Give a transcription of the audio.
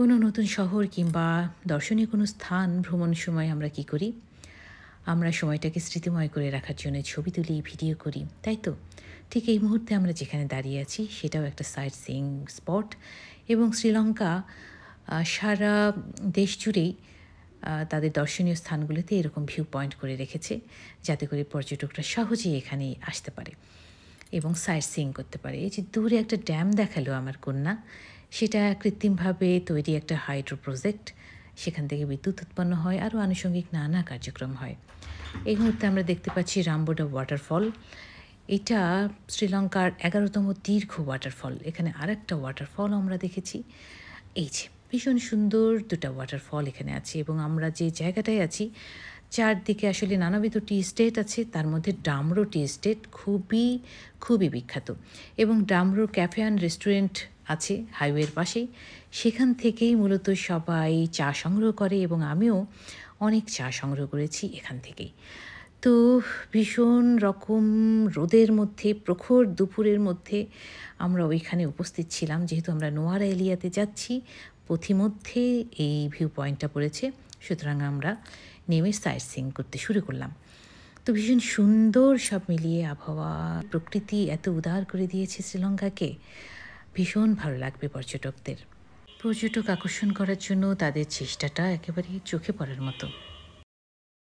কোনো নতুন শহর কিংবা দর্শনীয় কোনো স্থান ভ্রমণের সময় আমরা কি করি? আমরা সময়টাকে স্মৃতিময় করে রাখার জন্য ছবি তুলি, ভিডিও করি, তাই তো? ঠিক এই মুহূর্তে আমরা যেখানে দাঁড়িয়ে আছি সেটাও একটা সাইট সিইং স্পট এবং শ্রীলঙ্কা সারা দেশ জুড়েই তাদের দর্শনীয় স্থানগুলোতে এরকম ভিউ পয়েন্ট করে রেখেছে, যাতে করে পর্যটকরা সহজেই এখানে আসতে পারে এবং সাইট সিইং করতে পারে। এই যে দূরে একটা ড্যাম দেখালো আমার কন্যা, সেটা কৃত্রিমভাবে তৈরি একটা হাইড্রো প্রজেক্ট। সেখান থেকে বিদ্যুৎ উৎপন্ন হয়, আরও আনুষঙ্গিক নানা কার্যক্রম হয়। এই মুহূর্তে আমরা দেখতে পাচ্ছি রামবোডা ওয়াটারফল। এটা শ্রীলঙ্কার ১১তম দীর্ঘ ওয়াটারফল। এখানে আরেকটা ওয়াটারফল আমরা দেখেছি। এই যে ভীষণ সুন্দর দুটা ওয়াটারফল এখানে আছে এবং আমরা যে জায়গাটায় আছি চারদিকে আসলে নানাবিধ টি এস্টেট আছে, তার মধ্যে ডামরো টি এস্টেট খুবই বিখ্যাত এবং ডামরো ক্যাফে অ্যান্ড রেস্টুরেন্ট আছে হাইওয়ের পাশেই। সেখান থেকেই মূলত সবাই চা সংগ্রহ করে এবং আমিও অনেক চা সংগ্রহ করেছি এখান থেকেই। তো ভীষণ রকম রোদের মধ্যে, প্রখর দুপুরের মধ্যে আমরা ওইখানে উপস্থিত ছিলাম। যেহেতু আমরা নোয়ারা এলিয়াতে যাচ্ছি, পথিমধ্যে এই ভিউ পয়েন্টটা পড়েছে, সুতরাং আমরা নেমে সাইট সিইং করতে শুরু করলাম। তো ভীষণ সুন্দর সব মিলিয়ে আবহাওয়া, প্রকৃতি এত উদার করে দিয়েছে শ্রীলঙ্কাকে, ভীষণ ভালো লাগবে পর্যটক আকর্ষণ করার জন্য তাদের চেষ্টাটা একেবারে চোখে পড়ার মতো।